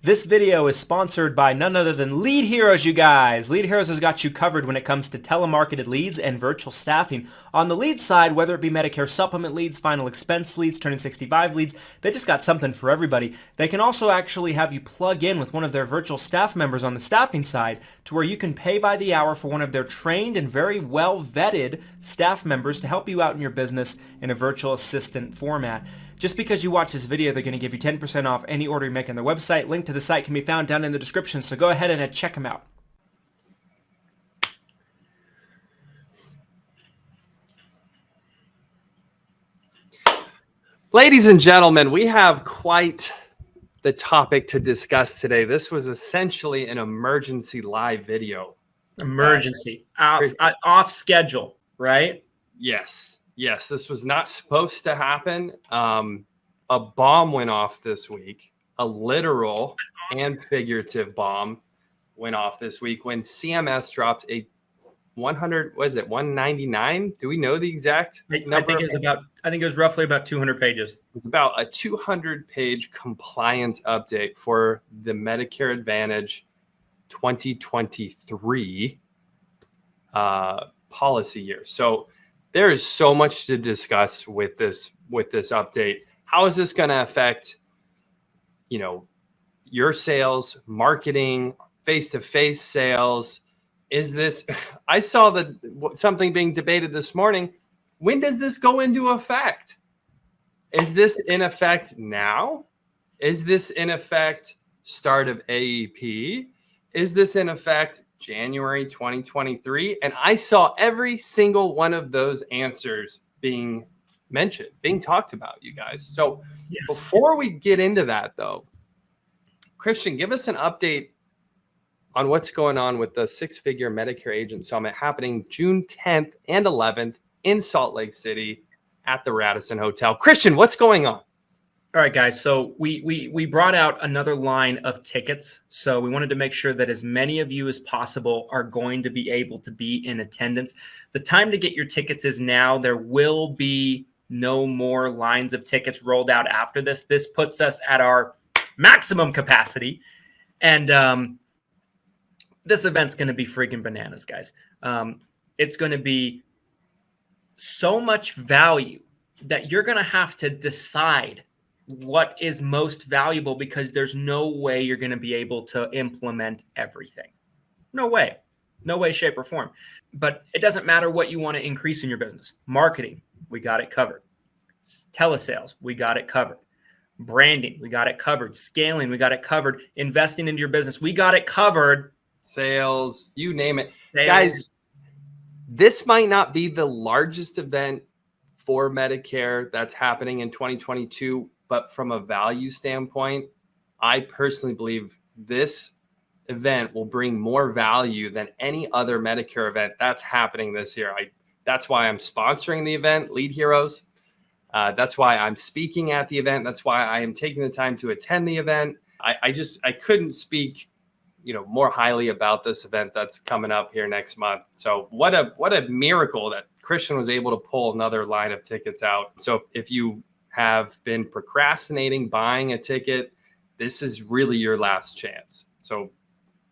This video is sponsored by none other than Lead Heroes, you guys. Lead Heroes has got you covered when it comes to telemarketed leads and virtual staffing. On the lead side, whether it be Medicare supplement leads, final expense leads, turning 65 leads, they just got something for everybody. They can also actually have you plug in with one of their virtual staff members on the staffing side to where you can pay by the hour for one of their trained and very well vetted staff members to help you out in your business in a virtual assistant format. Just because you watch this video, they're going to give you 10% off any order you make on their website. Link to the site can be found down in the description, so go ahead and check them out. Ladies and gentlemen, we have quite the topic to discuss today. This was essentially an emergency live video. Emergency. Off schedule, right? Yes, this was not supposed to happen. A bomb went off this week. A literal and figurative bomb went off this week when CMS dropped a 199? Do we know the exact number? I think it was roughly about 200 pages. It was about a 200-page compliance update for the Medicare Advantage 2023 policy year. So there is so much to discuss with this update. How is this going to affect, your sales, marketing, face-to-face sales? Is this? I saw something being debated this morning. When does this go into effect? Is this in effect now? Is this in effect start of AEP? Is this in effect January 2023? And I saw every single one of those answers being mentioned, being talked about, you guys. So Before we get into that, though, Christian, give us an update on what's going on with the six-figure Medicare Agent Summit happening June 10th and 11th in Salt Lake City at the Radisson Hotel. Christian, what's going on? All right, guys. So we brought out another line of tickets. So we wanted to make sure that as many of you as possible are going to be able to be in attendance. The time to get your tickets is now. There will be no more lines of tickets rolled out after this. This puts us at our maximum capacity. And this event's going to be freaking bananas, guys. It's going to be so much value that you're going to have to decide what is most valuable, because there's no way you're going to be able to implement everything. No way, shape, or form. But it doesn't matter what you want to increase in your business. Marketing, we got it covered. Telesales, we got it covered. Branding, we got it covered. Scaling, we got it covered. Investing into your business, we got it covered. Sales, you name it. Sales. Guys, this might not be the largest event for Medicare that's happening in 2022, but from a value standpoint, I personally believe this event will bring more value than any other Medicare event that's happening this year. That's why I'm sponsoring the event, Lead Heroes. That's why I'm speaking at the event. That's why I am taking the time to attend the event. I couldn't speak more highly about this event that's coming up here next month. So what a miracle that Christian was able to pull another line of tickets out. So if you have been procrastinating buying a ticket, this is really your last chance. So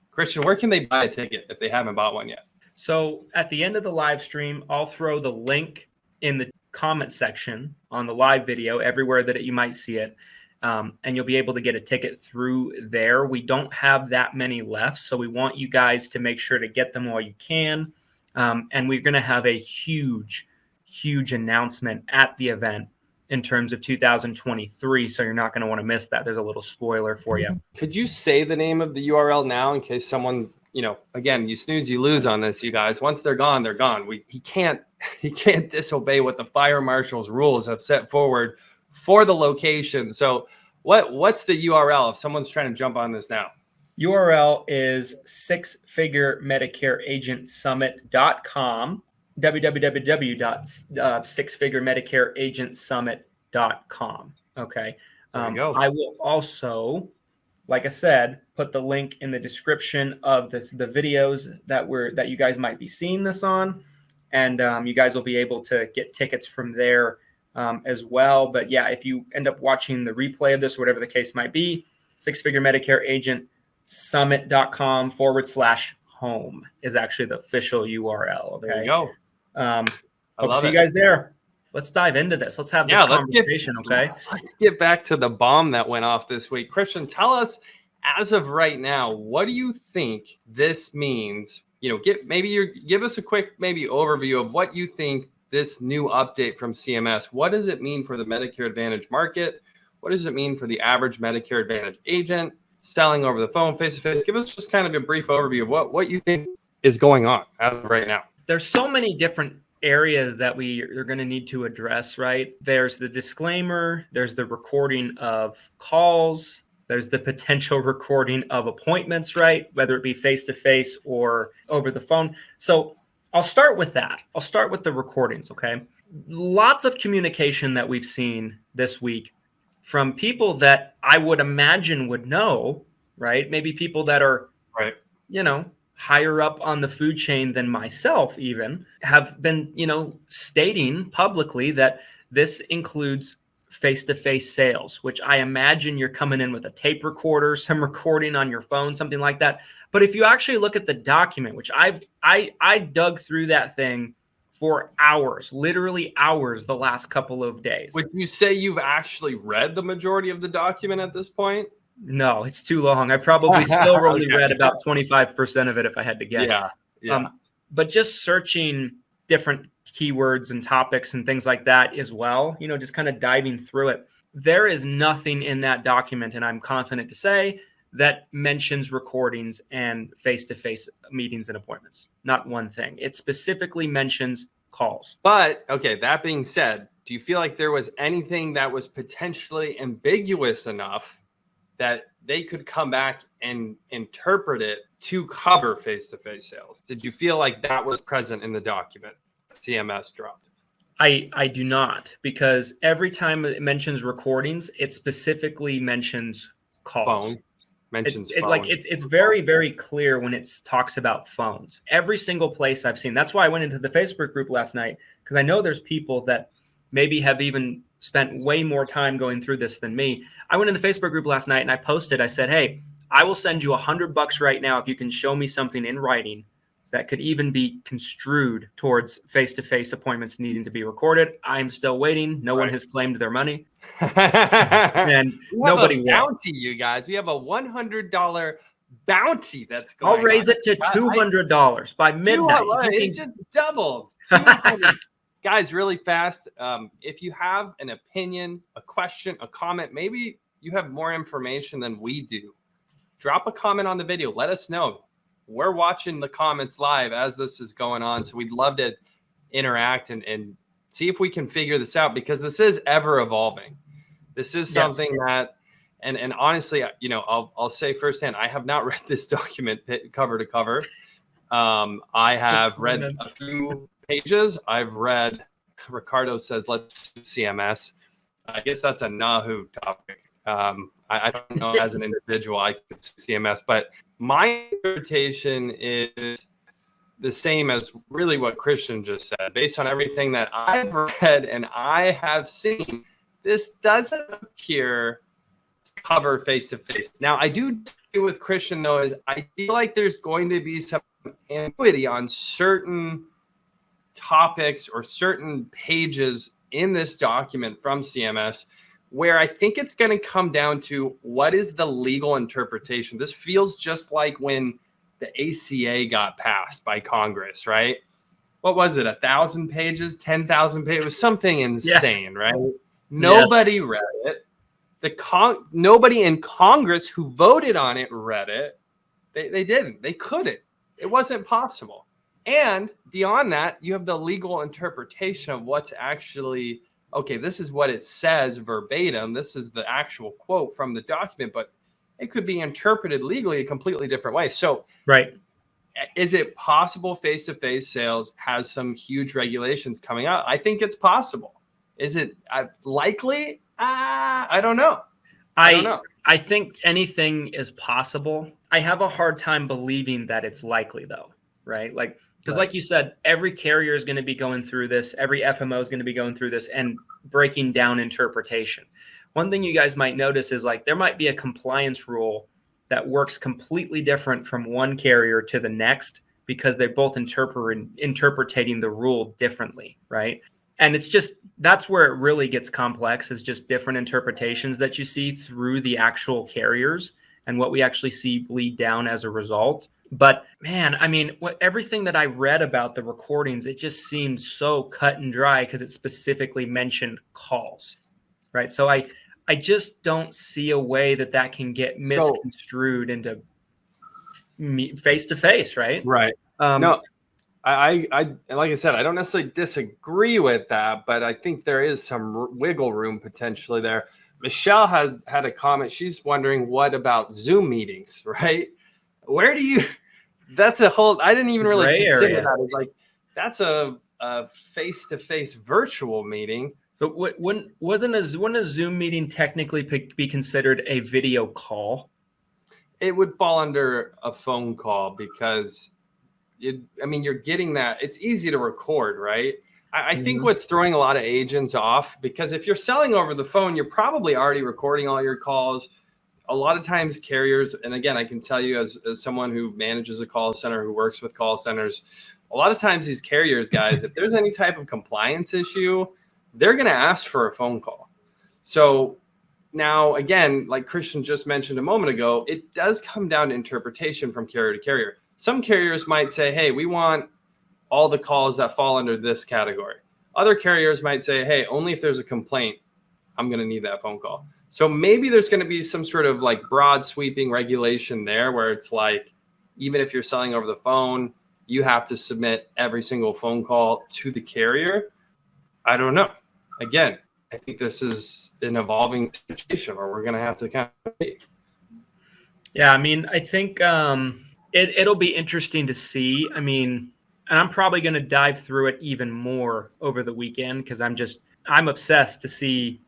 Christian, where can they buy a ticket if they haven't bought one yet? So at the end of the live stream, I'll throw the link in the comment section on the live video, everywhere that you might see it. And you'll be able to get a ticket through there. We don't have that many left, so we want you guys to make sure to get them while you can. And we're going to have a huge announcement at the event in terms of 2023, so you're not going to want to miss that. There's a little spoiler for you. Could you say the name of the URL now in case someone, again, you snooze, you lose on this, you guys. Once they're gone, they're gone. He can't disobey what the fire marshal's rules have set forward for the location. So what's the URL if someone's trying to jump on this now? URL is sixfiguremedicareagentsummit.com, www.sixfiguremedicareagentsummit.com. Okay. There you go. I will also, like I said, put the link in the description of the videos that you guys might be seeing this on. And you guys will be able to get tickets from there as well. But yeah, if you end up watching the replay of this, whatever the case might be, Six-Figure Medicare Agent summit.com/home is actually the official URL. Okay. There you go. Hope to see you guys there. Let's dive into this. Let's have this conversation. Let's get back to the bomb that went off this week. Christian, tell us, as of right now, what do you think this means? Give us a quick overview of what you think this new update from CMS. What does it mean for the Medicare Advantage market? What does it mean for the average Medicare Advantage agent selling over the phone, face-to-face? Give us just kind of a brief overview of what you think is going on as of right now. There's so many different areas that we are going to need to address, right? There's the disclaimer, there's the recording of calls, there's the potential recording of appointments, right? Whether it be face-to-face or over the phone. So I'll start with that. I'll start with the recordings, okay? Lots of communication that we've seen this week from people that I would imagine would know, right? Maybe people that are, right, higher up on the food chain than myself even have been, stating publicly that this includes face-to-face sales, which I imagine you're coming in with a tape recorder, some recording on your phone, something like that. But if you actually look at the document, which I dug through that thing for hours, literally hours the last couple of days. Would you say you've actually read the majority of the document at this point? No, it's too long. I probably still only read about 25% of it if I had to guess. Yeah. But just searching different keywords and topics and things like that as well, just kind of diving through it. There is nothing in that document, and I'm confident to say, that mentions recordings and face-to-face meetings and appointments. Not one thing. It specifically mentions calls. But, okay, that being said, do you feel like there was anything that was potentially ambiguous enough that they could come back and interpret it to cover face-to-face sales? Did you feel like that was present in the document CMS dropped? I do not, because every time it mentions recordings, it specifically mentions calls. Phone. Mentions phone. It's very, very clear when it talks about phones. Every single place I've seen. That's why I went into the Facebook group last night, because I know there's people that maybe have even spent way more time going through this than me. I went in the Facebook group last night and I posted, I said, hey, I will send you $100 right now if you can show me something in writing that could even be construed towards face-to-face appointments needing to be recorded. I'm still waiting. No one has claimed their money. And nobody will. Bounty, you guys. We have a $100 bounty that's going on. I'll raise it to $200 by midnight. It just doubled. Guys, really fast. If you have an opinion, a question, a comment, maybe you have more information than we do, drop a comment on the video. Let us know. We're watching the comments live as this is going on. So we'd love to interact and see if we can figure this out, because this is ever evolving. This is something that, and honestly, I'll say firsthand, I have not read this document cover to cover. I have read a few pages. I've read, Ricardo says, let's do CMS. I guess that's a Nahu topic. I don't know, as an individual, I could CMS, but my interpretation is the same as really what Christian just said. Based on everything that I've read and I have seen, this doesn't appear to cover face-to-face. Now, I do agree with Christian, though, is I feel like there's going to be some ambiguity on certain topics or certain pages in this document from CMS, where I think it's going to come down to what is the legal interpretation. This feels just like when the ACA got passed by Congress, right? What was it? 1,000 pages, 10,000 pages? It was something insane, right? Nobody read it. Nobody in Congress who voted on it read it. They didn't. They couldn't. It wasn't possible. And beyond that, you have the legal interpretation of what's actually, okay, this is what it says verbatim. This is the actual quote from the document, but it could be interpreted legally a completely different way. So, right. Is it possible face-to-face sales has some huge regulations coming out? I think it's possible. Is it likely? I don't know. I don't know. I think anything is possible. I have a hard time believing that it's likely, though, right? Because like you said, every carrier is going to be going through this. Every FMO is going to be going through this and breaking down interpretation. one thing you guys might notice is like there might be a compliance rule that works completely different from one carrier to the next because they're both interpreting the rule differently, right? And it's just, that's where it really gets complex, is just different interpretations that you see through the actual carriers and what we actually see bleed down as a result. But man, I mean, everything that I read about the recordings, it just seemed so cut and dry because it specifically mentioned calls, right? So I just don't see a way that can get misconstrued into face to face, right? Right. No, I like I said, I don't necessarily disagree with that, but I think there is some wiggle room potentially there. Michelle had a comment. She's wondering, what about Zoom meetings, right? Where do you? That's a whole. I didn't even really consider that. It's like that's a face-to-face virtual meeting. So wouldn't a Zoom meeting technically be considered a video call? It would fall under a phone call because, you're getting that. It's easy to record, right? I think what's throwing a lot of agents off, because if you're selling over the phone, you're probably already recording all your calls. A lot of times carriers, and again, I can tell you as someone who manages a call center, who works with call centers, a lot of times these carriers, guys, if there's any type of compliance issue, they're going to ask for a phone call. So now, again, like Christian just mentioned a moment ago, it does come down to interpretation from carrier to carrier. Some carriers might say, hey, we want all the calls that fall under this category. Other carriers might say, hey, only if there's a complaint, I'm going to need that phone call. So maybe there's going to be some sort of like broad sweeping regulation there where it's like, even if you're selling over the phone, you have to submit every single phone call to the carrier. I don't know. Again, I think this is an evolving situation where we're going to have to kind of see. Yeah, I mean, I think it'll be interesting to see. I mean, and I'm probably going to dive through it even more over the weekend because I'm obsessed to see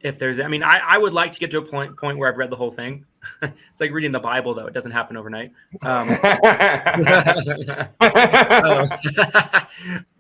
if there's, I would like to get to a point where I've read the whole thing. It's like reading the Bible, though. It doesn't happen overnight.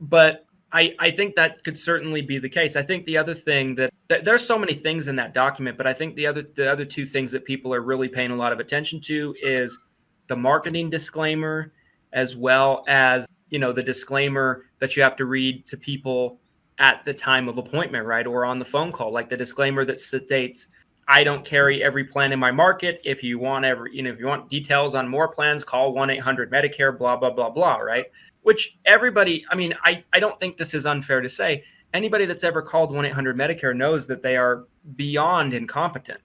But I think that could certainly be the case. I think the other thing that there's so many things in that document, but I think the other two things that people are really paying a lot of attention to is the marketing disclaimer, as well as, the disclaimer that you have to read to people at the time of appointment, right? Or on the phone call, like the disclaimer that states, I don't carry every plan in my market. If you want if you want details on more plans, call 1-800-Medicare, blah, blah, blah, blah, right? Which everybody, I don't think this is unfair to say. Anybody that's ever called 1-800-Medicare knows that they are beyond incompetent,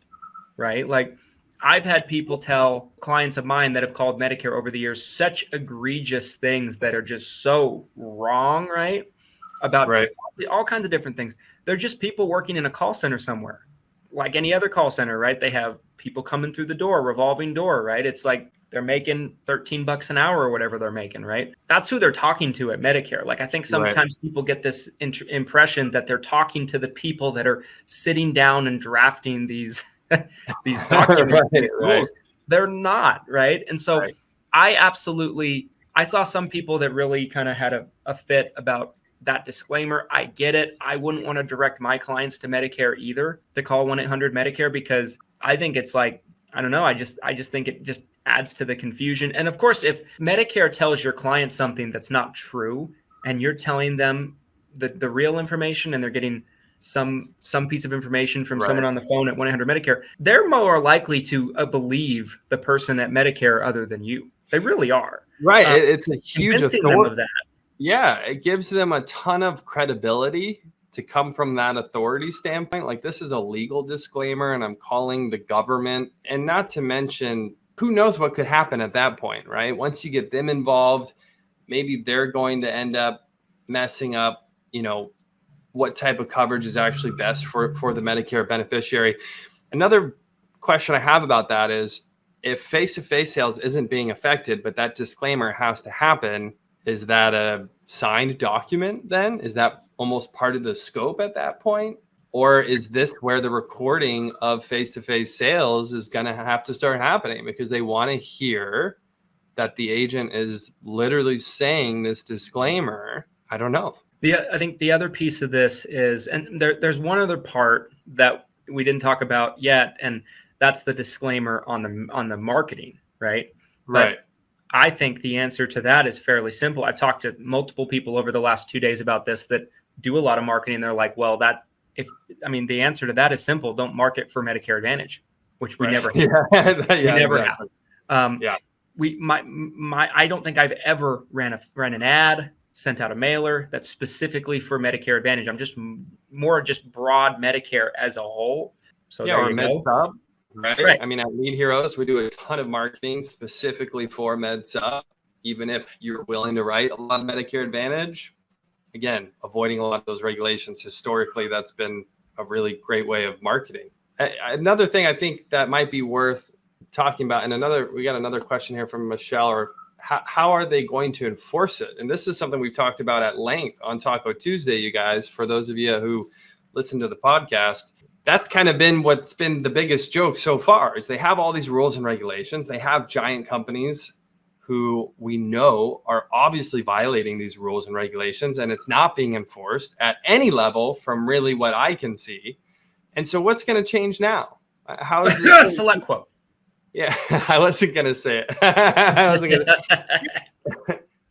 right? Like I've had people tell clients of mine that have called Medicare over the years such egregious things that are just so wrong, right? About all kinds of different things. They're just people working in a call center somewhere, like any other call center, right? They have people coming through the door, revolving door, right? It's like they're making $13 an hour or whatever they're making, right? That's who they're talking to at Medicare. Like I think sometimes people get this impression that they're talking to the people that are sitting down and drafting these documents. Rules. They're not, right? And so I saw some people that really kind of had a fit about that disclaimer. I get it. I wouldn't want to direct my clients to Medicare either, to call 1-800-Medicare, because I think it's like, I don't know. I just think it just adds to the confusion. And of course, if Medicare tells your client something that's not true and you're telling them the real information and they're getting some piece of information from someone on the phone at 1-800-Medicare, they're more likely to believe the person at Medicare other than you. They really are. Right. It's a huge authority of that. Yeah, it gives them a ton of credibility to come from that authority standpoint. Like this is a legal disclaimer and I'm calling the government, and not to mention who knows what could happen at that point, right? Once you get them involved, maybe they're going to end up messing up, what type of coverage is actually best for the Medicare beneficiary. Another question I have about that is, if face-to-face sales isn't being affected, but that disclaimer has to happen, is that a signed document then? Is that almost part of the scope at that point? Or is this where the recording of face-to-face sales is going to have to start happening because they want to hear that the agent is literally saying this disclaimer? I don't know. I think the other piece of this is, and there's one other part that we didn't talk about yet, and that's the disclaimer on the marketing, right? Right. But I think the answer to that is fairly simple. I've talked to multiple people over the last 2 days about this that do a lot of marketing. They're like, well, the answer to that is simple. Don't market for Medicare Advantage, which we never have. We never exactly. have. Yeah. I don't think I've ever ran an ad, sent out a mailer that's specifically for Medicare Advantage. I'm just more broad Medicare as a whole. So yeah, there or you Med go. Sub, right? Right. I mean, at Lead Heroes, we do a ton of marketing specifically for Med Sub. Even if you're willing to write a lot of Medicare Advantage, again, avoiding a lot of those regulations. Historically, that's been a really great way of marketing. Another thing I think that might be worth talking about, and we got another question here from Michelle, or how are they going to enforce it? And this is something we've talked about at length on Taco Tuesday, you guys. For those of you who listen to the podcast, that's kind of been what's been the biggest joke so far, is they have all these rules and regulations. They have giant companies who we know are obviously violating these rules and regulations, and it's not being enforced at any level from really what I can see. And so what's going to change now? How is this? Select quote. Yeah, I wasn't going to say it.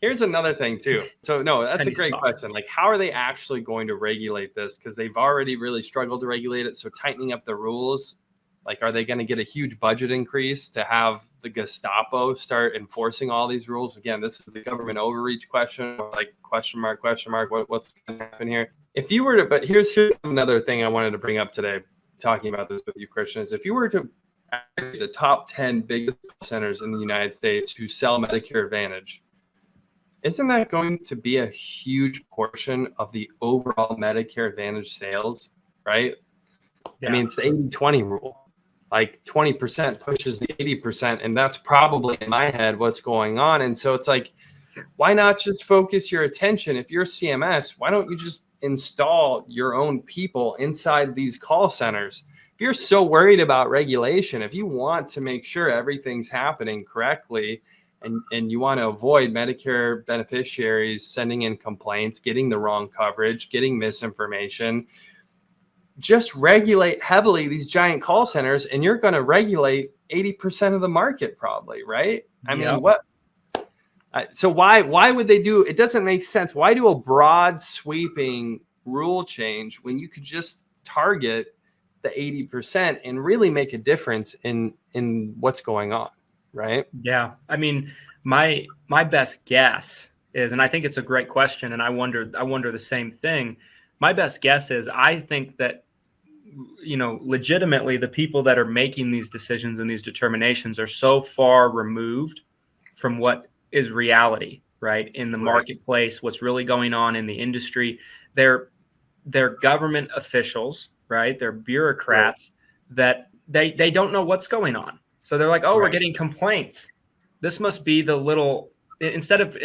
Here's another thing too. So no, that's a great question. Like, how are they actually going to regulate this? Because they've already really struggled to regulate it. So tightening up the rules, like, are they going to get a huge budget increase to have the Gestapo start enforcing all these rules? Again, this is the government overreach question, like question mark, what's going to happen here? If you were to, but here's another thing I wanted to bring up today, talking about this with you, Christian, is if you were to the top 10 biggest centers in the United States who sell Medicare Advantage, isn't that going to be a huge portion of the overall Medicare Advantage sales, right? Yeah. I mean, it's the 80-20 rule. Like 20% pushes the 80%, and that's probably in my head what's going on. And so it's like, why not just focus your attention? If you're CMS, why don't you just install your own people inside these call centers? If you're so worried about regulation, if you want to make sure everything's happening correctly, and you want to avoid Medicare beneficiaries sending in complaints, getting the wrong coverage, getting misinformation, just regulate heavily these giant call centers, and you're going to regulate 80% of the market probably, right? I mean, so why would they do, it doesn't make sense. Why do a broad sweeping rule change when you could just target the 80% and really make a difference in what's going on, right? Yeah. I mean, my best guess is, and I think it's a great question, and I wonder the same thing. My best guess is, I think that, legitimately the people that are making these decisions and these determinations are so far removed from what is reality, right? In the marketplace, what's really going on in the industry. They're government officials, right? They're bureaucrats that they don't know what's going on. So they're like, we're getting complaints. This must be the little, instead of,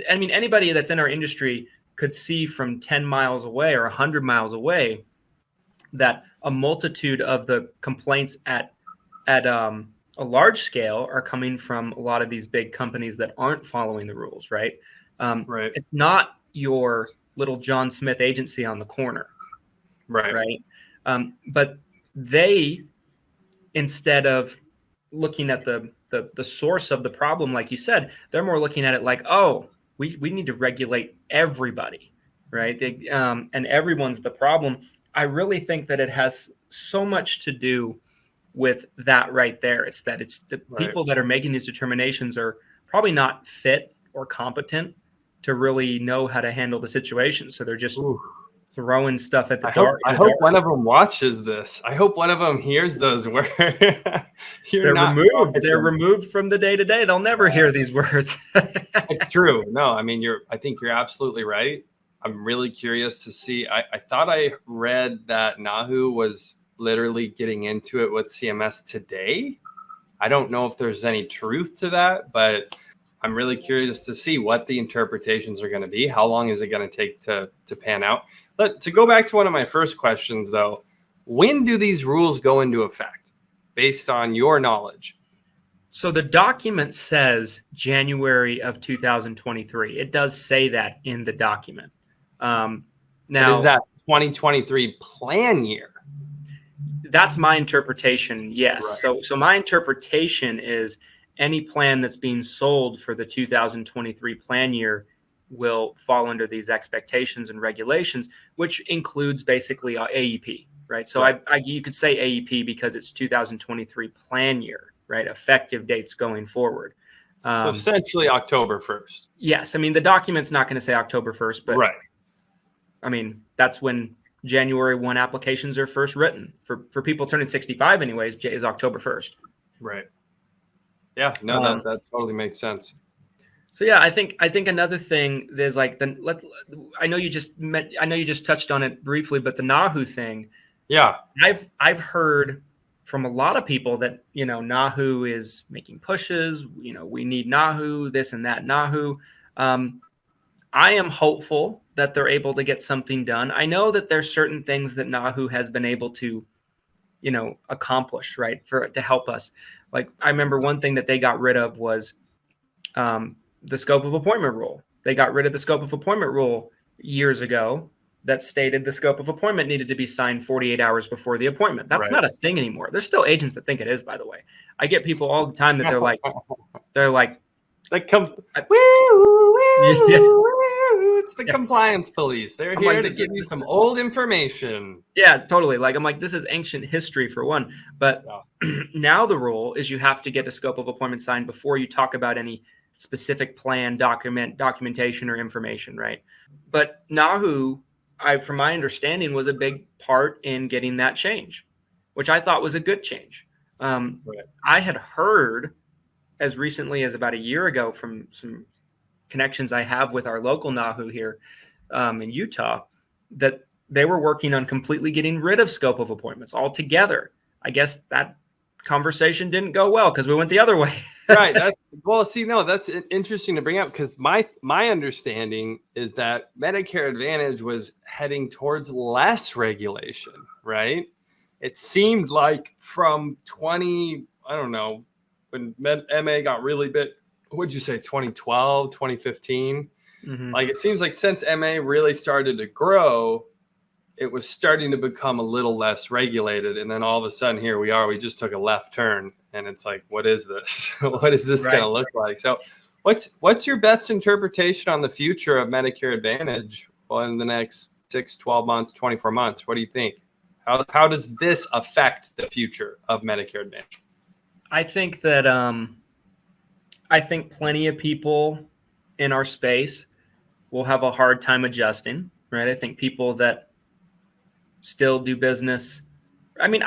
I mean, anybody that's in our industry could see from 10 miles away or 100 miles away that a multitude of the complaints at a large scale are coming from a lot of these big companies that aren't following the rules, right? It's not your little John Smith agency on the corner, right? But they, instead of looking at the source of the problem, like you said, they're more looking at it like, we need to regulate everybody, right? And everyone's the problem. I really think that it has so much to do with that right there. It's the people that are making these determinations are probably not fit or competent to really know how to handle the situation. So they're just throwing stuff at the door. I hope one of them watches this. I hope one of them hears those words. They're removed from the day to day. They'll never hear these words. It's true. No, I mean, I think you're absolutely right. I'm really curious to see. I thought I read that Nahu was literally getting into it with CMS today. I don't know if there's any truth to that, but I'm really curious to see what the interpretations are going to be. How long is it going to take to pan out? But to go back to one of my first questions, though, when do these rules go into effect based on your knowledge? So the document says January of 2023. It does say that in the document. Now, is that 2023 plan year? That's my interpretation. Yes. Right. So my interpretation is any plan that's being sold for the 2023 plan year will fall under these expectations and regulations, which includes basically AEP, right? So Right. you could say AEP because it's 2023 plan year, right? Effective dates going forward. So essentially October 1st. Yes. I mean, the document's not going to say October 1st, but right. I mean, that's when January 1 applications are first written for people turning 65 anyways, is October 1st. Right. Yeah, no, that totally makes sense. So yeah, I think another thing is like I know you just touched on it briefly, but the Nahu thing. Yeah. I've heard from a lot of people that, Nahu is making pushes, we need Nahu, this and that Nahu. I am hopeful that they're able to get something done. I know that there's certain things that Nahu has been able to, accomplish, right, to help us. Like I remember one thing that they got rid of was the scope of appointment rule. They got rid of the scope of appointment rule years ago that stated the scope of appointment needed to be signed 48 hours before the appointment. That's not a thing anymore. There's still agents that think it is, by the way. I get people all the time that they're like, it's the compliance police. They're here to give you some old information. Yeah, totally. Like, I'm like, this is ancient history for one. But now the rule is you have to get a scope of appointment signed before you talk about any specific plan, documentation or information, right? But Nahu, from my understanding, was a big part in getting that change, which I thought was a good change. I had heard as recently as about a year ago from some connections I have with our local Nahu here in Utah that they were working on completely getting rid of scope of appointments altogether. I guess that conversation didn't go well because we went the other way. Right. That's interesting to bring up because my understanding is that Medicare Advantage was heading towards less regulation, right? It seemed like from I don't know, when MA got really big, what'd you say, 2012, 2015? Mm-hmm. Like it seems like since MA really started to grow, it was starting to become a little less regulated. And then all of a sudden here we just took a left turn and it's like, what is this? What is this going to look like? So what's your best interpretation on the future of Medicare Advantage in the next 6, 12 months, 24 months? What do you think? How does this affect the future of Medicare Advantage? I think that plenty of people in our space will have a hard time adjusting, right? I think people that still do business. I mean,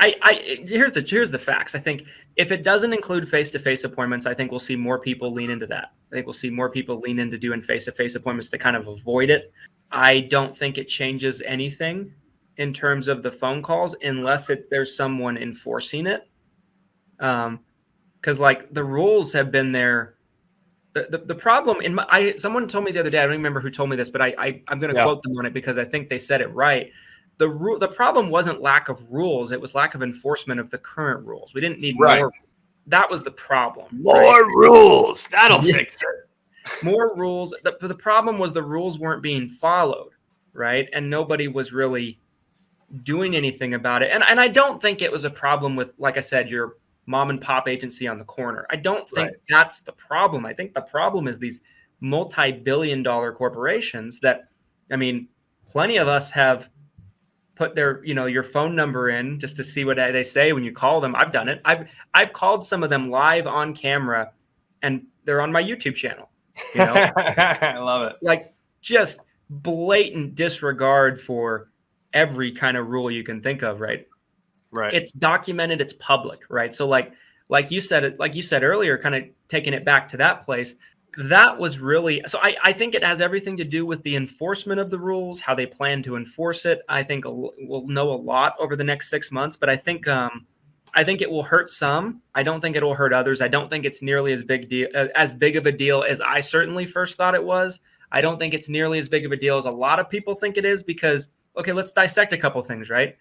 here's the facts. I think if it doesn't include face-to-face appointments, I think we'll see more people lean into that. I think we'll see more people lean into doing face-to-face appointments to kind of avoid it. I don't think it changes anything in terms of the phone calls unless there's someone enforcing it. Because like the rules have been there. The problem someone told me the other day, I don't remember who told me this, but I'm going to quote them on it because I think they said it right. The problem wasn't lack of rules. It was lack of enforcement of the current rules. We didn't need more. That was the problem. More rules. That'll fix it. More rules. The problem was the rules weren't being followed, right? And nobody was really doing anything about it. And I don't think it was a problem with, like I said, your mom and pop agency on the corner. I don't think that's the problem. I think the problem is these multi-billion-dollar corporations that, I mean, plenty of us have put their, your phone number in just to see what they say when you call them. I've done it. I've called some of them live on camera and they're on my YouTube channel. I love it. Like just blatant disregard for every kind of rule you can think of, right? Right. It's documented, it's public, right? So like you said earlier, kind of taking it back to that place, that was really, so I think it has everything to do with the enforcement of the rules, how they plan to enforce it. I think we'll know a lot over the next 6 months, but I think it will hurt some. I don't think it will hurt others. I don't think it's nearly as big of a deal as I certainly first thought it was. I don't think it's nearly as big of a deal as a lot of people think it is because, okay, let's dissect a couple things, right?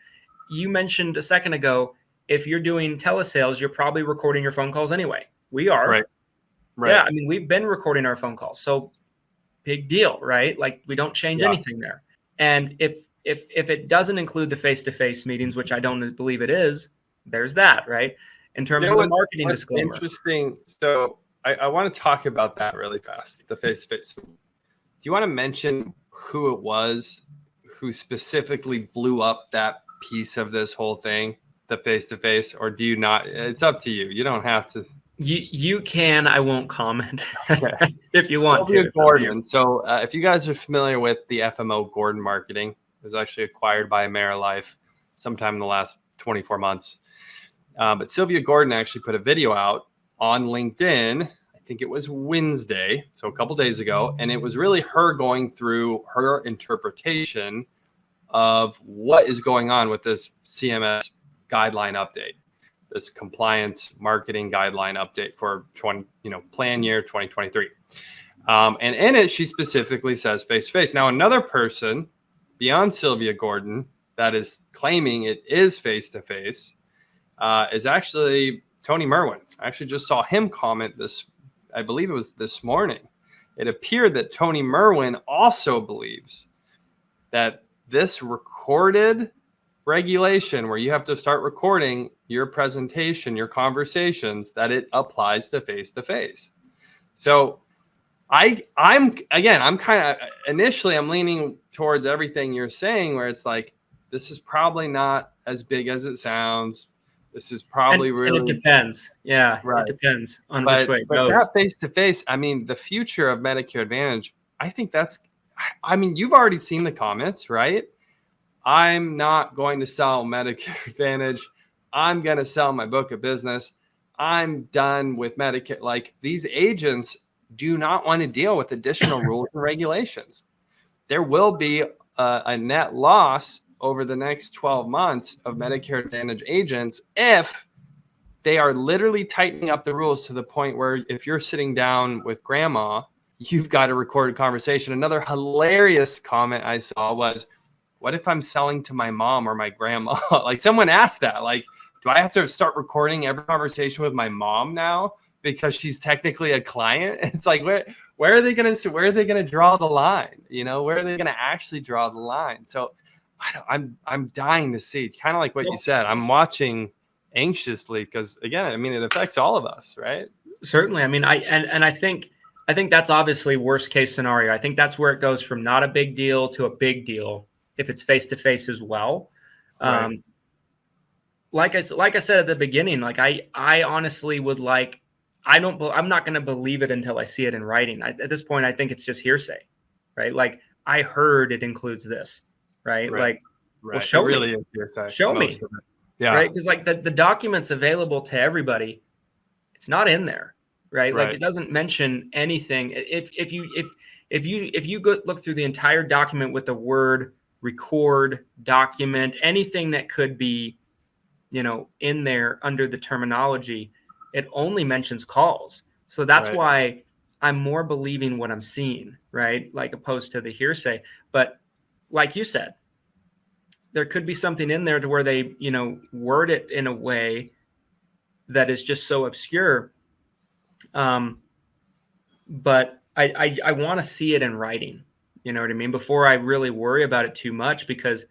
You mentioned a second ago, if you're doing telesales, you're probably recording your phone calls anyway. We are. Right. Yeah, I mean, we've been recording our phone calls. So big deal, right? Like we don't change anything there. And if if it doesn't include the face-to-face meetings, which I don't believe it is, there's that, right? In terms of the marketing disclaimer. Interesting. So I want to talk about that really fast, the face-to-face. Do you want to mention who it was who specifically blew up that piece of this whole thing, the face-to-face, or do you not? It's up to you. You don't have to. You can. I won't comment Okay. if you want Sylvia to. Gordon. So if you guys are familiar with the FMO Gordon marketing, it was actually acquired by AmeriLife sometime in the last 24 months. But Sylvia Gordon actually put a video out on LinkedIn. I think it was Wednesday, so a couple days ago. And it was really her going through her interpretation of what is going on with this CMS guideline update, this compliance marketing guideline update for plan year 2023. And in it, she specifically says face-to-face. Now, another person beyond Sylvia Gordon that is claiming it is face-to-face is actually Tony Merwin. I actually just saw him comment this, I believe it was this morning. It appeared that Tony Merwin also believes that this recorded regulation where you have to start recording your presentation, your conversations, that it applies to face-to-face. So I'm kind of initially I'm leaning towards everything you're saying, where it's like, this is probably not as big as it sounds. This is probably really. And it depends. Yeah, right. It depends on which way it goes. But that face-to-face, I mean, the future of Medicare Advantage, I think you've already seen the comments, right? I'm not going to sell Medicare Advantage. I'm going to sell my book of business. I'm done with Medicare. Like, these agents do not want to deal with additional rules and regulations. There will be a net loss over the next 12 months of Medicare Advantage agents if they are literally tightening up the rules to the point where if you're sitting down with grandma, you've got a recorded conversation. Another hilarious comment I saw was, what if I'm selling to my mom or my grandma? Like, someone asked that, like, do I have to start recording every conversation with my mom now because she's technically a client? It's like, where are they going to draw the line? Where are they going to actually draw the line? So I'm dying to see, kind of like what you said. I'm watching anxiously because, again, I mean, it affects all of us, right? Certainly. I mean, I think that's obviously worst case scenario. I think that's where it goes from not a big deal to a big deal if it's face-to-face as well. Right. Like I said at the beginning, like I honestly would like, I'm not going to believe it until I see it in writing. At this point, I think it's just hearsay, right? Like, I heard it includes this, right? Like, well, show me. Really is hearsay. Show me. Yeah. Right. Because like the documents available to everybody, it's not in there, right? Like, it doesn't mention anything. If you go look through the entire document with the word record, document, anything that could be, in there under the terminology, it only mentions calls. So that's why I'm more believing what I'm seeing, right? Like, opposed to the hearsay. But like you said, there could be something in there to where they, word it in a way that is just so obscure. But I want to see it in writing. You know what I mean? Before I really worry about it too much, because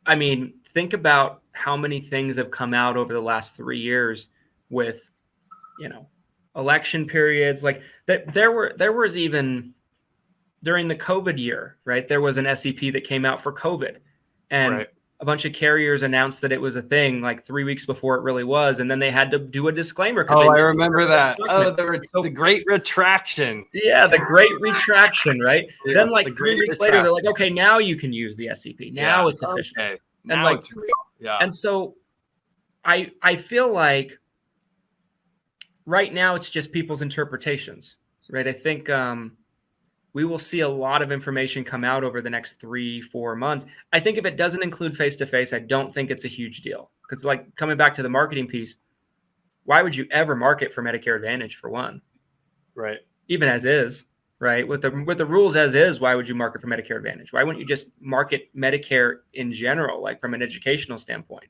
I mean, think about how many things have come out over the last 3 years with, election periods. Like, that there was even during the COVID year, right? There was an SEP that came out for COVID, and a bunch of carriers announced that it was a thing like 3 weeks before it really was. And then they had to do a disclaimer. Oh, I remember that. Oh, the great retraction. Yeah, the great retraction, right? Yeah, then like 3 weeks later, they're like, okay, now you can use the SEP. Now it's official. Okay. And now it's real. Yeah. And so I feel like right now it's just people's interpretations, right? I think we will see a lot of information come out over the next 3-4 months. I think if it doesn't include face-to-face, I don't think it's a huge deal. Because, like, coming back to the marketing piece, why would you ever market for Medicare Advantage, for one? Right. Even as is, right? With the rules as is, why would you market for Medicare Advantage? Why wouldn't you just market Medicare in general, like from an educational standpoint?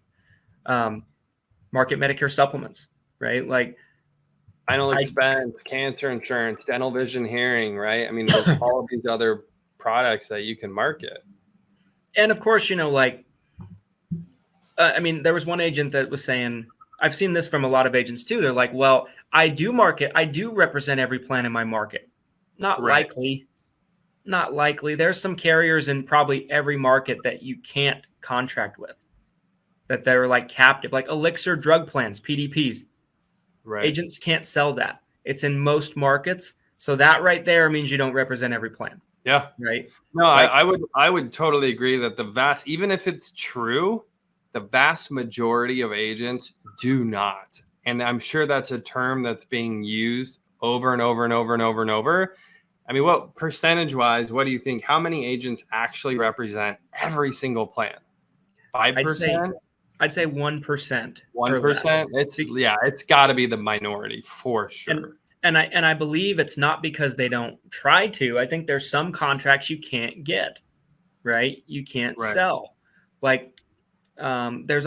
Market Medicare supplements, right? Like, final expense, cancer insurance, dental, vision, hearing, right? I mean, there's all of these other products that you can market. And of course, like, I mean, there was one agent that was saying, I've seen this from a lot of agents too. They're like, well, I do represent every plan in my market. Not Right. likely. Not likely. There's some carriers in probably every market that you can't contract with, that they're like captive, like Elixir drug plans, PDPs. Right. Agents can't sell that. It's in most markets. So that right there means you don't represent every plan. Yeah. Right. No, Like, I would totally agree that even if it's true, the vast majority of agents do not. And I'm sure that's a term that's being used over and over and over and over and over. I mean, what percentage-wise, what do you think? How many agents actually represent every single plan? 5%? I'd say 1%. 1%? It's got to be the minority for sure. And I believe it's not because they don't try to. I think there's some contracts you can't get, right? You can't sell. Like, there's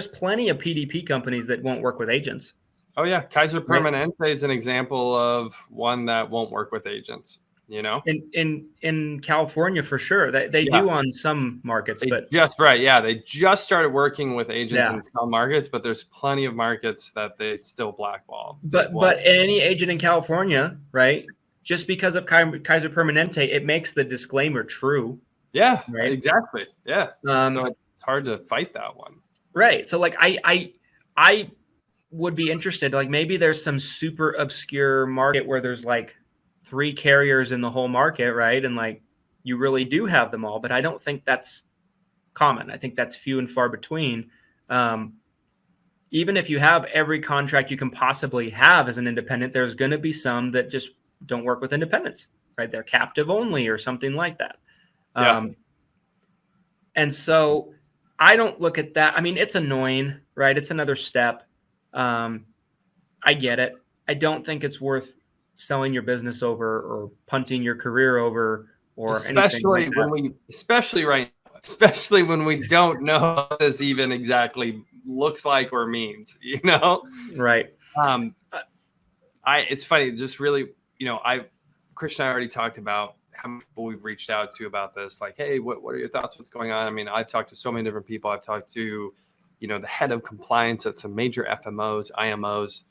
plenty of PDP companies that won't work with agents. Oh yeah, Kaiser Permanente is an example of one that won't work with agents. In California for sure, they do on some markets, but they just started working with agents in some markets, but there's plenty of markets that they still blackball. But any agent in California, right? Just because of Kaiser Permanente, it makes the disclaimer true. Yeah, right. Exactly. Yeah. So it's hard to fight that one. Right. So like I would be interested. Like maybe there's some super obscure market where there's like 3 carriers in the whole market, right? And like you really do have them all, but I don't think that's common. I think that's few and far between. Even if you have every contract you can possibly have as an independent, there's going to be some that just don't work with independents, right? They're captive only or something like that. Yeah. And so I don't look at that. I mean, it's annoying, right? It's another step. I get it. I don't think it's worth selling your business over or punting your career over, or especially when we don't know what this even exactly looks like or means, Right. It's funny, just really, Christian and I already talked about how many people we've reached out to about this. Like, hey, what are your thoughts? What's going on? I mean, I've talked to so many different people. I've talked to, the head of compliance at some major FMOs, IMOs.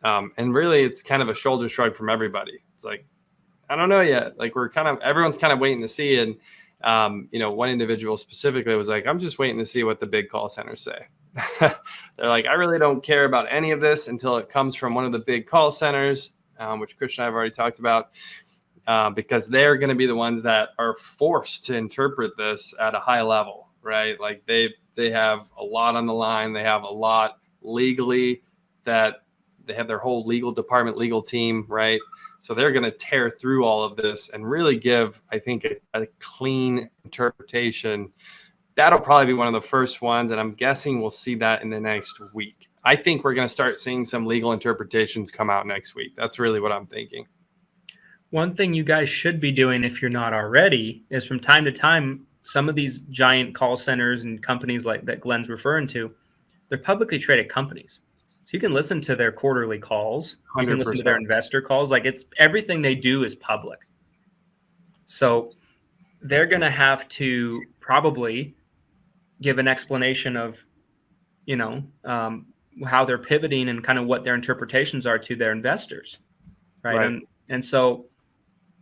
And really it's kind of a shoulder shrug from everybody. It's like, I don't know yet. Like everyone's kind of waiting to see. And, one individual specifically was like, I'm just waiting to see what the big call centers say. They're like, I really don't care about any of this until it comes from one of the big call centers, which Christian and I have already talked about, because they're going to be the ones that are forced to interpret this at a high level, right? Like they have a lot on the line. They have a lot legally that they have their whole legal department, legal team, right? So they're going to tear through all of this and really give, I think, a clean interpretation. That'll probably be one of the first ones, and I'm guessing we'll see that in the next week. I think we're going to start seeing some legal interpretations come out next week. That's really what I'm thinking. One thing you guys should be doing, if you're not already, is from time to time, some of these giant call centers and companies like that Glen's referring to, they're publicly traded companies. So you can listen to their quarterly calls. 100%. You can listen to their investor calls. Like it's everything they do is public. So they're going to have to probably give an explanation of, how they're pivoting and kind of what their interpretations are to their investors. Right. And so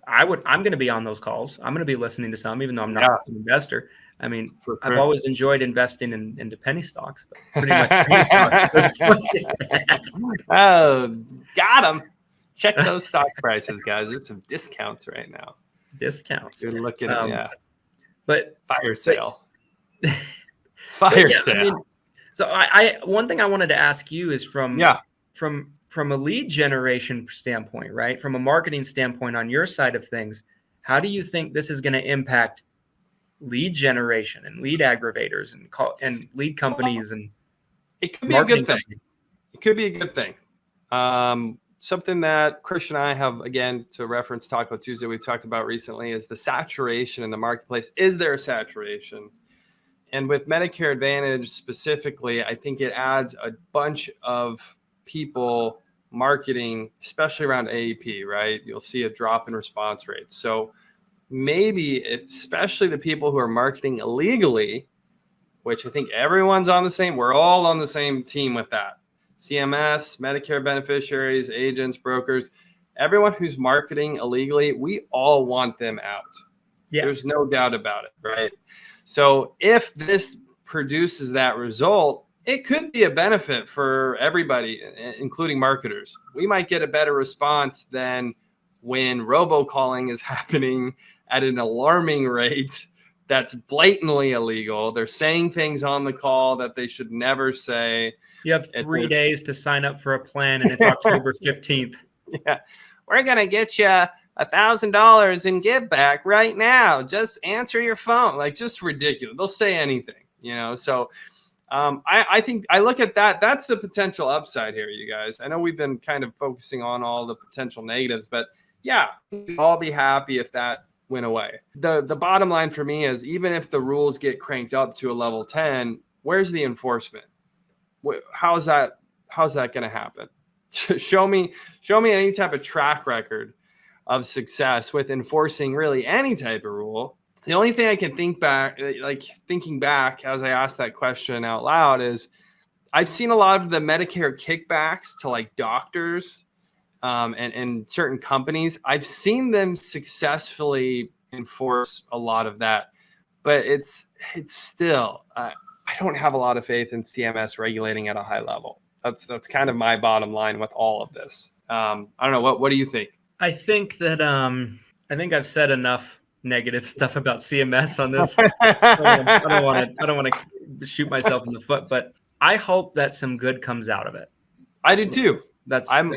I'm going to be on those calls. I'm going to be listening to some, even though I'm not an investor. I mean, I've always enjoyed investing into penny stocks, but pretty much penny stocks. Oh, got them. Check those stock prices, guys. There's some discounts right now. Discounts. You're looking at, But fire sale. Fire sale. I mean, so one thing I wanted to ask you is from a lead generation standpoint, right? From a marketing standpoint on your side of things, how do you think this is going to impact lead generation and lead aggravators and lead companies? And it could be a good thing. It could be a good thing. Something that Christian and I have, again, to reference Taco Tuesday, we've talked about recently is the saturation in the marketplace. Is there a saturation? And with Medicare Advantage specifically, I think it adds a bunch of people marketing, especially around AEP, right? You'll see a drop in response rates. So maybe, especially the people who are marketing illegally, which I think everyone's on the same, we're all on the same team with that. CMS, Medicare beneficiaries, agents, brokers, everyone who's marketing illegally, we all want them out. Yes. There's no doubt about it, right? So if this produces that result, it could be a benefit for everybody, including marketers. We might get a better response than when robocalling is happening at an alarming rate that's blatantly illegal. They're saying things on the call that they should never say. You have 3 days to sign up for a plan, and it's October 15th. Yeah. We're going to get you $1,000 in give back right now. Just answer your phone. Like, just ridiculous. They'll say anything, you know? So I think I look at that. That's the potential upside here, you guys. I know we've been kind of focusing on all the potential negatives, but yeah, we'd all be happy if that went away. The bottom line for me is, even if the rules get cranked up to a level 10, where's the enforcement? How's that going to happen? Show me any type of track record of success with enforcing really any type of rule. The only thing I can thinking back as I asked that question out loud, is I've seen a lot of the Medicare kickbacks to like doctors and certain companies. I've seen them successfully enforce a lot of that, but it's still, I don't have a lot of faith in CMS regulating at a high level. That's kind of my bottom line with all of this. I don't know. What do you think? I think that I think I've said enough negative stuff about CMS on this. I don't want to shoot myself in the foot, but I hope that some good comes out of it. I do too. I'm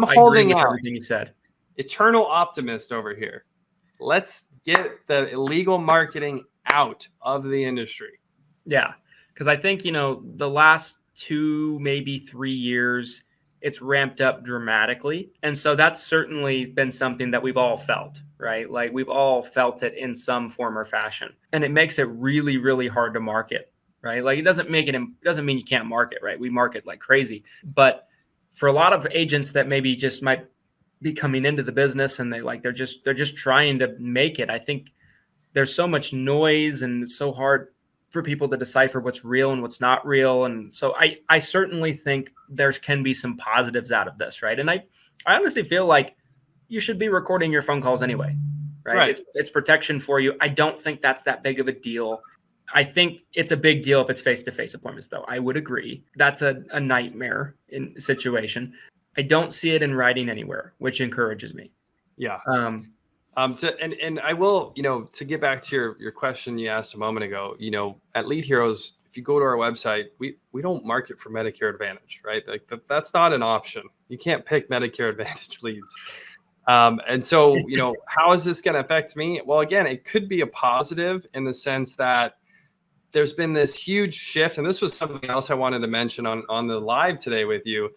holding out. Everything you said. Eternal optimist over here. Let's get the illegal marketing out of the industry. Yeah, because I think, the last 2, maybe 3 years, it's ramped up dramatically. And so that's certainly been something that we've all felt, right? Like, we've all felt it in some form or fashion. And it makes it really, really hard to market, right? Like, it doesn't mean you can't market, right? We market like crazy. But for a lot of agents that maybe just might be coming into the business and they're just trying to make it, I think there's so much noise and it's so hard for people to decipher what's real and what's not real. And so I certainly think there can be some positives out of this, right? And I honestly feel like you should be recording your phone calls anyway, right? It's protection for you. I don't think that's that big of a deal. I think it's a big deal if it's face-to-face appointments, though. I would agree. That's a nightmare in situation. I don't see it in writing anywhere, which encourages me. Yeah. And I will, to get back to your question you asked a moment ago, at Lead Heroes, if you go to our website, we don't market for Medicare Advantage, right? Like that's not an option. You can't pick Medicare Advantage leads. And so, how is this going to affect me? Well, again, it could be a positive in the sense that there's been this huge shift. And this was something else I wanted to mention on the live today with you.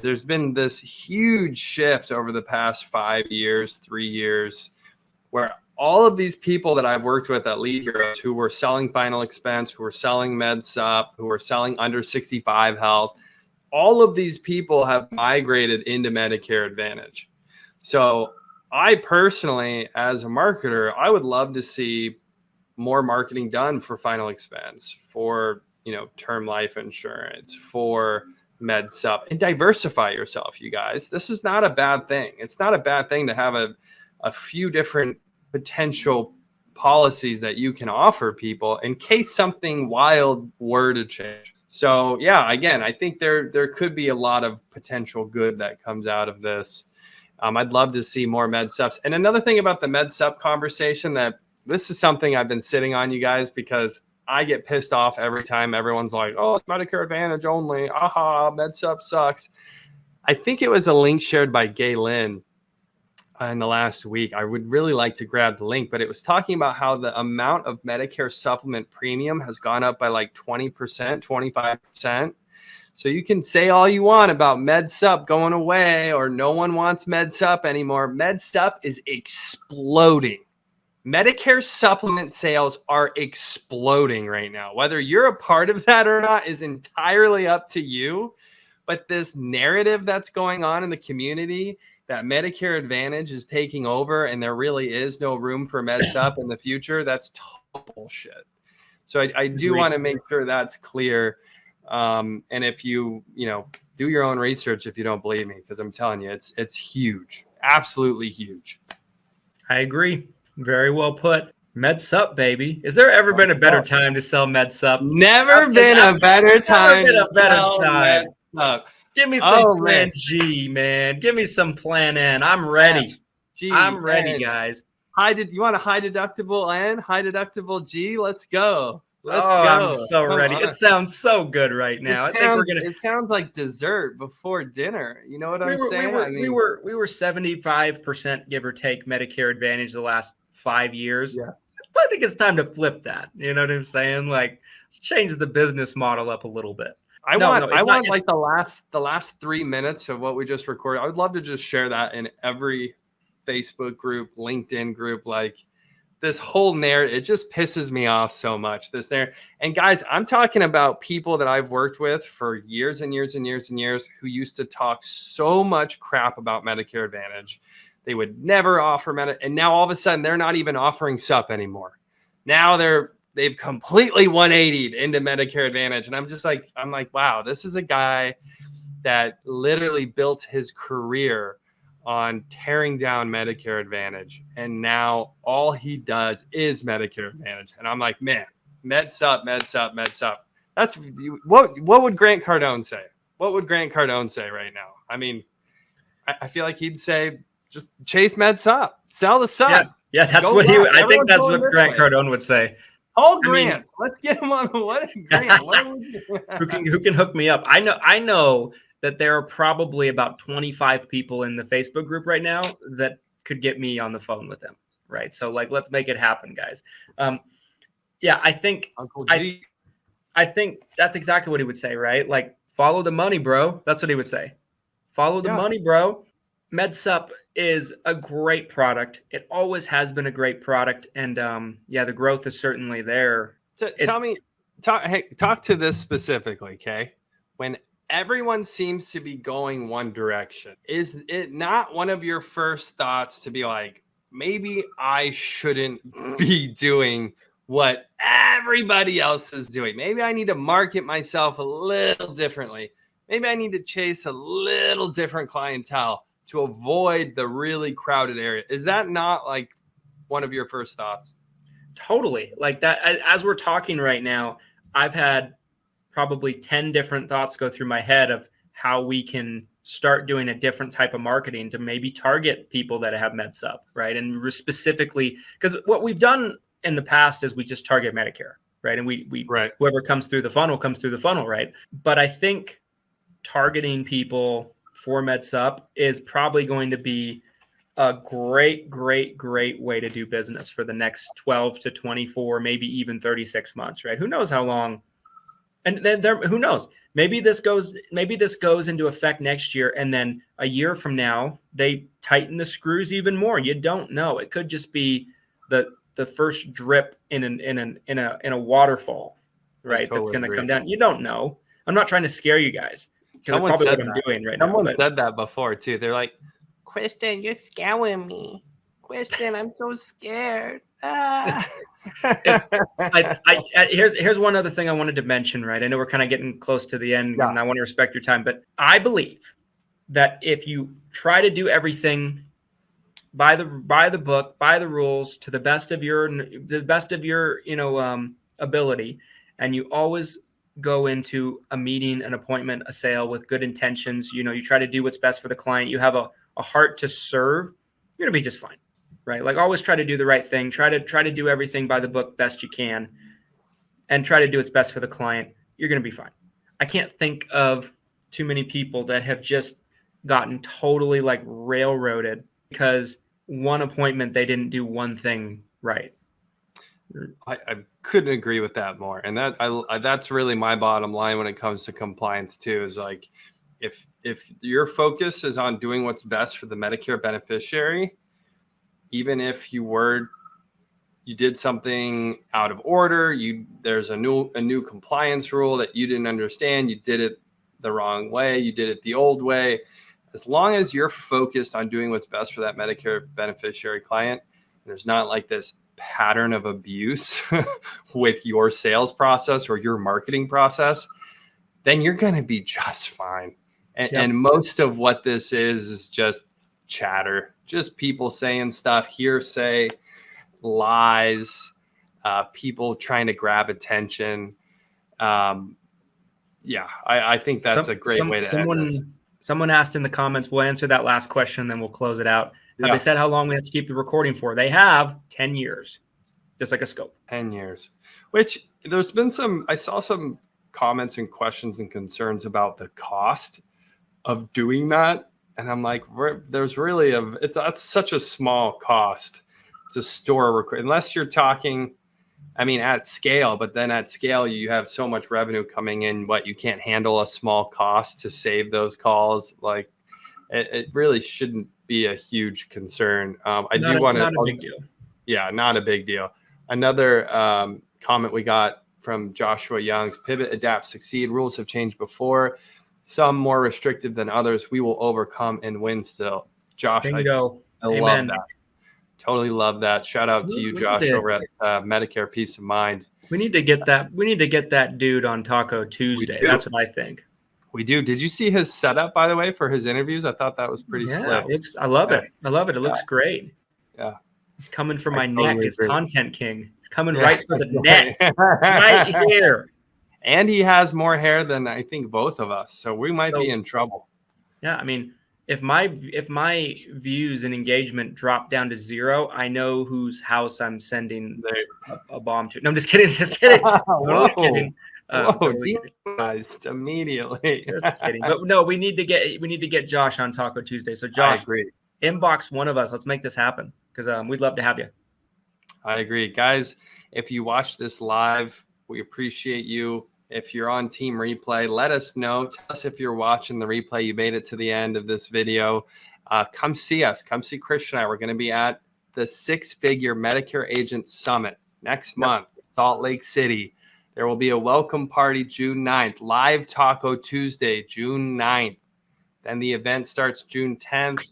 There's been this huge shift over the past 5 years, 3 years, where all of these people that I've worked with at Lead Heroes who were selling final expense, who were selling MedSup, who were selling under 65 health, all of these people have migrated into Medicare Advantage. So I personally, as a marketer, I would love to see more marketing done for final expense, for, term life insurance, for MedSup, and diversify yourself, you guys. This is not a bad thing. It's not a bad thing to have a few different potential policies that you can offer people in case something wild were to change. So yeah, again, I think there could be a lot of potential good that comes out of this. I'd love to see more MedSups. And another thing about the MedSup conversation, that this is something I've been sitting on, you guys, because I get pissed off every time everyone's like, oh, it's Medicare Advantage only. Aha, MedSup sucks. I think it was a link shared by Glen in the last week. I would really like to grab the link, but it was talking about how the amount of Medicare supplement premium has gone up by like 20%, 25%. So you can say all you want about MedSup going away or no one wants MedSup anymore. MedSup is exploding. Medicare supplement sales are exploding right now. Whether you're a part of that or not is entirely up to you. But this narrative that's going on in the community that Medicare Advantage is taking over and there really is no room for MedSup in the future, that's total bullshit. So I do want to make sure that's clear. And if you do your own research if you don't believe me, because I'm telling you, it's huge, absolutely huge. I agree. Very well put. MedSup, baby. Is there ever been a better time to sell MedSup? Never been a better time. MedSup. Give me some Plan G, man. Give me some Plan N. I'm ready. I'm ready, guys. You want a high deductible N, high deductible G? Let's go. Let's go. I'm so ready. It sounds so good right now. It sounds like dessert before dinner. You know what I'm saying? We were 75%, give or take, Medicare Advantage the last 5 years. Yeah. I think it's time to flip that. You know what I'm saying? Like, let's change the business model up a little bit. I want like the last 3 minutes of what we just recorded. I would love to just share that in every Facebook group, LinkedIn group, like this whole narrative. It just pisses me off so much. And guys, I'm talking about people that I've worked with for years and years and years and years who used to talk so much crap about Medicare Advantage. They would never offer and now all of a sudden they're not even offering SUP anymore. Now they've completely 180'd into Medicare Advantage. And I'm like, wow, this is a guy that literally built his career on tearing down Medicare Advantage. And now all he does is Medicare Advantage. And I'm like, man, MedSup. That's what would Grant Cardone say? What would Grant Cardone say right now? I mean, I feel like he'd say, just chase MedSup, sell the SUP. Yeah, that's what I think that's what Grant Cardone would say. Grant, let's get him on. Grant? Who can hook me up? I know that there are probably about 25 people in the Facebook group right now that could get me on the phone with him. Right. So let's make it happen, guys. I think I think that's exactly what he would say, right? Like, follow the money, bro. That's what he would say. Follow the money, bro. MedSup is a great product. It always has been a great product. And the growth is certainly there. Talk to this specifically, okay? When everyone seems to be going one direction, is it not one of your first thoughts to be like, maybe I shouldn't be doing what everybody else is doing? Maybe I need to market myself a little differently. Maybe I need to chase a little different clientele to avoid the really crowded area. Is that not like one of your first thoughts? Totally. Like that, as we're talking right now, I've had probably 10 different thoughts go through my head of how we can start doing a different type of marketing to maybe target people that have MedSup, right? And specifically, because what we've done in the past is we just target Medicare, right? And we whoever comes through the funnel, right? But I think targeting people for MedSup is probably going to be a great way to do business for the next 12 to 24, maybe even 36 months, right? Who knows how long? And then who knows? Maybe this goes into effect next year, and then a year from now they tighten the screws even more. You don't know. It could just be the first drip in a waterfall, right? Totally that's going to come down. You don't know. I'm not trying to scare you guys. Someone said what I'm doing right now. Someone said that before too. They're like, Christian, you're scaring me. Christian, I'm so scared. Here's one other thing I wanted to mention, right? I know we're kind of getting close to the end, and I want to respect your time, but I believe that if you try to do everything by the book, by the rules, to the best of your ability, and you always go into a meeting, an appointment, a sale with good intentions, you try to do what's best for the client, you have a heart to serve, you're going to be just fine, right? Like, always try to do the right thing, try to do everything by the book best you can, and try to do what's best for the client. You're going to be fine. I can't think of too many people that have just gotten totally like railroaded because one appointment, they didn't do one thing right. I couldn't agree with that more. And that's really my bottom line when it comes to compliance too, is like, if your focus is on doing what's best for the Medicare beneficiary, even if you did something out of order, there's a new compliance rule that you didn't understand, you did it the wrong way, you did it the old way, as long as you're focused on doing what's best for that Medicare beneficiary client, there's not like this pattern of abuse with your sales process or your marketing process, then you're going to be just fine. And most of what this is just chatter, just people saying stuff, hearsay, lies, people trying to grab attention. I think that's a great way to end this. Someone asked in the comments, we'll answer that last question, then we'll close it out. Have they said how long we have to keep the recording for? They have 10 years, just like a scope. 10 years, which there's been I saw some comments and questions and concerns about the cost of doing that. And I'm like, there's really that's such a small cost to store unless you're talking, at scale, but then at scale, you have so much revenue coming in, you can't handle a small cost to save those calls. Like it really shouldn't be a huge concern. Not a big deal. Yeah, not a big deal. Another comment we got from Joshua Young's pivot, adapt, succeed. Rules have changed before. Some more restrictive than others. We will overcome and win still. Josh, Bingo. I love that. Totally love that. Shout out to you, Josh, over at Medicare Peace of Mind. We need to get that. We need to get that dude on Taco Tuesday. That's what I think. We do. Did you see his setup, by the way, for his interviews? I thought that was pretty slick. I love it. I love it. It looks great. Yeah. He's coming for my neck. He's content king. He's coming right for the neck. Right here. And he has more hair than I think both of us. So we might be in trouble. Yeah. If my views and engagement drop down to 0, I know whose house I'm sending a bomb to. No, I'm just kidding. Just kidding. Kidding. Demonized immediately. Just kidding. But no, we need to get Josh on Taco Tuesday. So Josh, inbox one of us. Let's make this happen because we'd love to have you. I agree, guys. If you watch this live, we appreciate you. If you're on Team Replay, let us know. Tell us if you're watching the replay, you made it to the end of this video. Come see us. Come see Christian and I. We're going to be at the 6-figure Medicare Agent Summit next month, Salt Lake City. There will be a welcome party June 9th, live Taco Tuesday, June 9th. Then the event starts June 10th.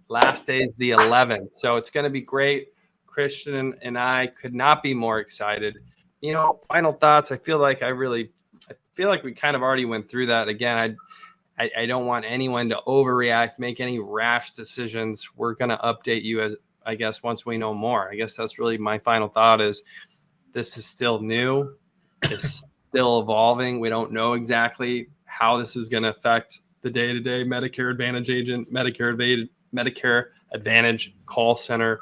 Last day is the 11th. So it's going to be great. Christian and I could not be more excited. Final thoughts. I feel like we kind of already went through that. Again, I don't want anyone to overreact, make any rash decisions. We're going to update you once we know more. I guess that's really my final thought is this is still new. It's still evolving. We don't know exactly how this is going to affect the day-to-day Medicare Advantage agent, Medicare Advantage call center,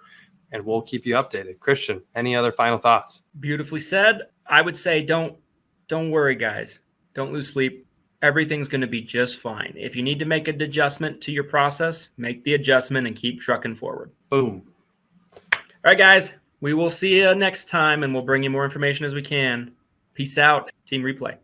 and we'll keep you updated. Christian, any other final thoughts? Beautifully said. I would say don't worry, guys. Don't lose sleep. Everything's going to be just fine. If you need to make an adjustment to your process, make the adjustment and keep trucking forward. Boom. All right, guys. We will see you next time, and we'll bring you more information as we can. Peace out, Team Replay.